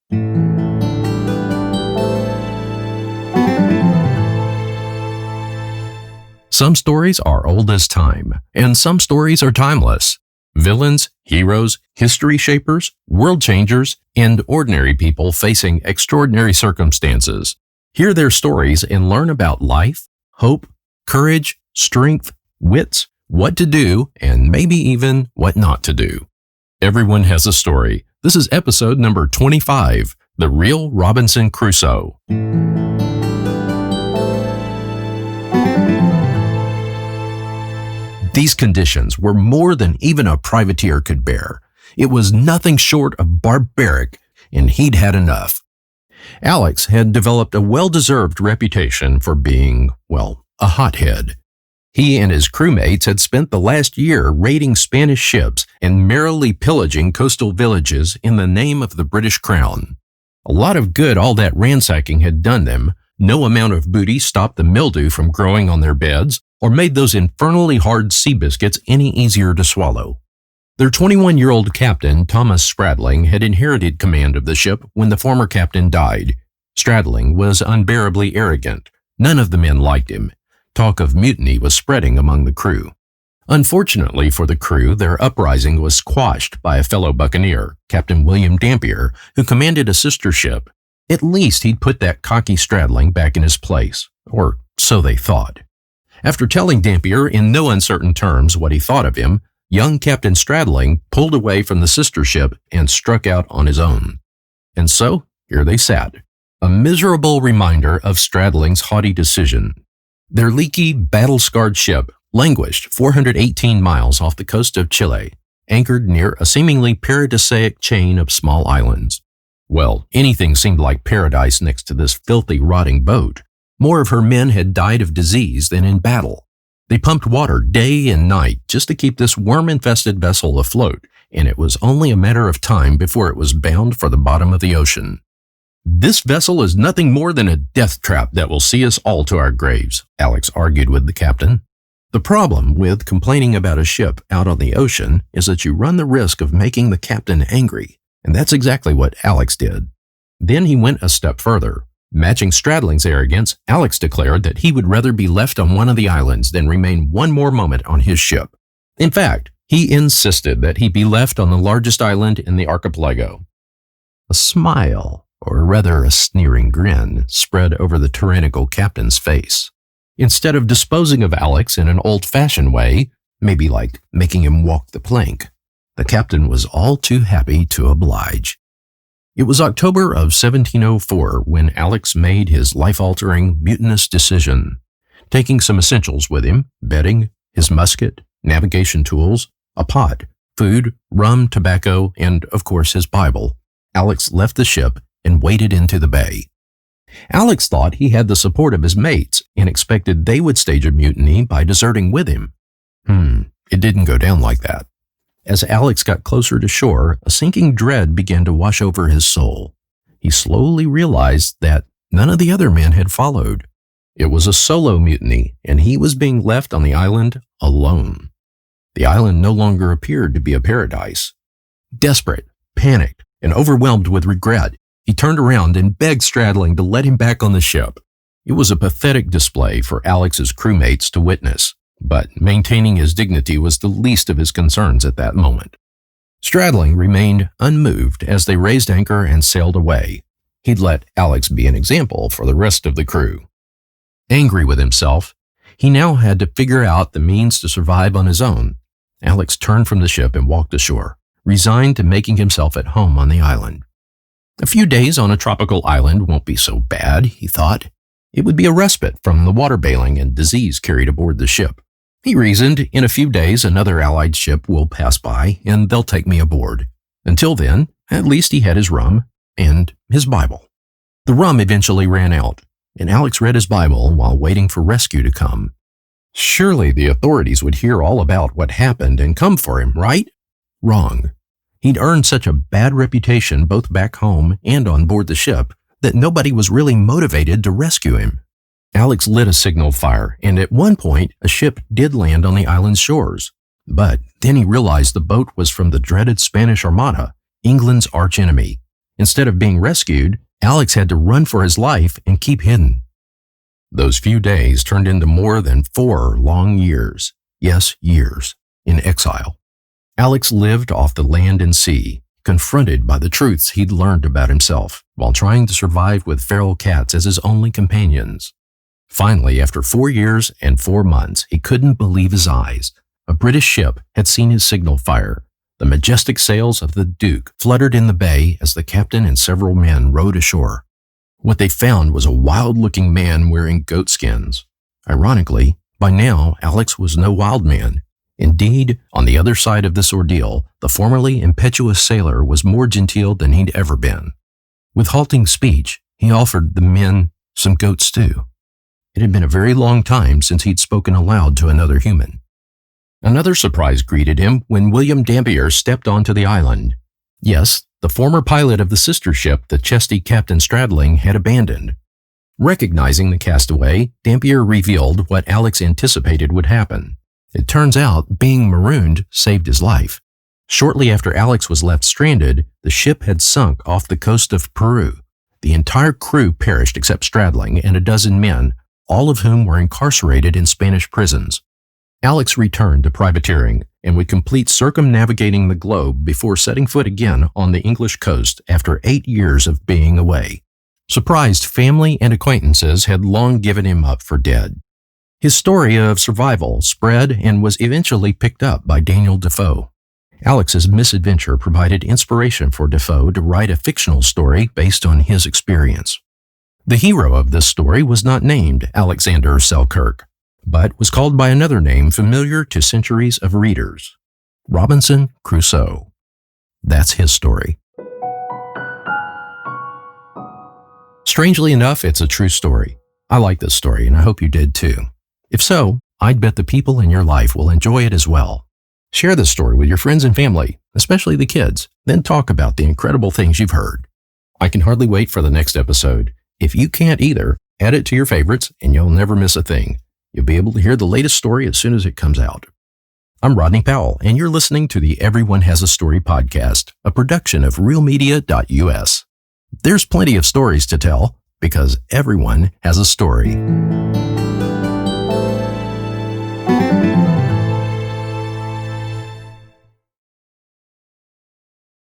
Some stories are old as time, and some stories are timeless. Villains, heroes, history shapers, world changers, and ordinary people facing extraordinary circumstances. Hear their stories and learn about life, hope, courage, strength, wits, what to do, and maybe even what not to do. Everyone has a story. This is episode number 25, The Real Robinson Crusoe. These conditions were more than even a privateer could bear. It was nothing short of barbaric, and he'd had enough. Alex had developed a well-deserved reputation for being, well, a hothead. He and his crewmates had spent the last year raiding Spanish ships and merrily pillaging coastal villages in the name of the British Crown. A lot of good all that ransacking had done them. No amount of booty stopped the mildew from growing on their beds, or made those infernally hard sea biscuits any easier to swallow. Their 21-year-old captain, Thomas Stradling, had inherited command of the ship when the former captain died. Stradling was unbearably arrogant. None of the men liked him. Talk of mutiny was spreading among the crew. Unfortunately for the crew, their uprising was quashed by a fellow buccaneer, Captain William Dampier, who commanded a sister ship. At least he'd put that cocky Stradling back in his place, or so they thought. After telling Dampier in no uncertain terms what he thought of him, young Captain Stradling pulled away from the sister ship and struck out on his own. And so, here they sat, a miserable reminder of Stradling's haughty decision. Their leaky, battle-scarred ship languished 418 miles off the coast of Chile, anchored near a seemingly paradisaic chain of small islands. Well, anything seemed like paradise next to this filthy, rotting boat. More of her men had died of disease than in battle. They pumped water day and night just to keep this worm-infested vessel afloat, and it was only a matter of time before it was bound for the bottom of the ocean. "This vessel is nothing more than a death trap that will see us all to our graves," Alex argued with the captain. The problem with complaining about a ship out on the ocean is that you run the risk of making the captain angry, and that's exactly what Alex did. Then he went a step further. Matching Stradling's arrogance, Alex declared that he would rather be left on one of the islands than remain one more moment on his ship. In fact, he insisted that he be left on the largest island in the archipelago. A smile, or rather a sneering grin, spread over the tyrannical captain's face. Instead of disposing of Alex in an old-fashioned way, maybe like making him walk the plank, the captain was all too happy to oblige. It was October of 1704 when Alex made his life-altering, mutinous decision. Taking some essentials with him, bedding, his musket, navigation tools, a pot, food, rum, tobacco, and, of course, his Bible, Alex left the ship and waded into the bay. Alex thought he had the support of his mates and expected they would stage a mutiny by deserting with him. It didn't go down like that. As Alex got closer to shore, a sinking dread began to wash over his soul. He slowly realized that none of the other men had followed. It was a solo mutiny, and he was being left on the island alone. The island no longer appeared to be a paradise. Desperate, panicked, and overwhelmed with regret, he turned around and begged Stradling to let him back on the ship. It was a pathetic display for Alex's crewmates to witness, but maintaining his dignity was the least of his concerns at that moment. Stradling remained unmoved as they raised anchor and sailed away. He'd let Alex be an example for the rest of the crew. Angry with himself, he now had to figure out the means to survive on his own. Alex turned from the ship and walked ashore, resigned to making himself at home on the island. A few days on a tropical island won't be so bad, he thought. It would be a respite from the water bailing and disease carried aboard the ship. He reasoned, in a few days another Allied ship will pass by and they'll take me aboard. Until then, at least he had his rum and his Bible. The rum eventually ran out, and Alex read his Bible while waiting for rescue to come. Surely the authorities would hear all about what happened and come for him, right? Wrong. He'd earned such a bad reputation both back home and on board the ship that nobody was really motivated to rescue him. Alex lit a signal fire, and at one point, a ship did land on the island's shores. But then he realized the boat was from the dreaded Spanish Armada, England's archenemy. Instead of being rescued, Alex had to run for his life and keep hidden. Those few days turned into more than 4 long years, yes, years, in exile. Alex lived off the land and sea, confronted by the truths he'd learned about himself, while trying to survive with feral cats as his only companions. Finally, after 4 years and 4 months, he couldn't believe his eyes. A British ship had seen his signal fire. The majestic sails of the Duke fluttered in the bay as the captain and several men rowed ashore. What they found was a wild-looking man wearing goat skins. Ironically, by now, Alex was no wild man. Indeed, on the other side of this ordeal, the formerly impetuous sailor was more genteel than he'd ever been. With halting speech, he offered the men some goat stew. It had been a very long time since he'd spoken aloud to another human. Another surprise greeted him when William Dampier stepped onto the island. Yes, the former pilot of the sister ship the chesty Captain Stradling had abandoned. Recognizing the castaway, Dampier revealed what Alex anticipated would happen. It turns out being marooned saved his life. Shortly after Alex was left stranded, the ship had sunk off the coast of Peru. The entire crew perished except Stradling and a dozen men, all of whom were incarcerated in Spanish prisons. Alex returned to privateering and would complete circumnavigating the globe before setting foot again on the English coast after 8 years of being away. Surprised family and acquaintances had long given him up for dead. His story of survival spread and was eventually picked up by Daniel Defoe. Alex's misadventure provided inspiration for Defoe to write a fictional story based on his experience. The hero of this story was not named Alexander Selkirk, but was called by another name familiar to centuries of readers, Robinson Crusoe. That's his story. Strangely enough, it's a true story. I like this story, and I hope you did too. If so, I'd bet the people in your life will enjoy it as well. Share this story with your friends and family, especially the kids, then talk about the incredible things you've heard. I can hardly wait for the next episode. If you can't either, add it to your favorites and you'll never miss a thing. You'll be able to hear the latest story as soon as it comes out. I'm Rodney Powell, and you're listening to the Everyone Has a Story podcast, a production of realmedia.us. There's plenty of stories to tell, because everyone has a story.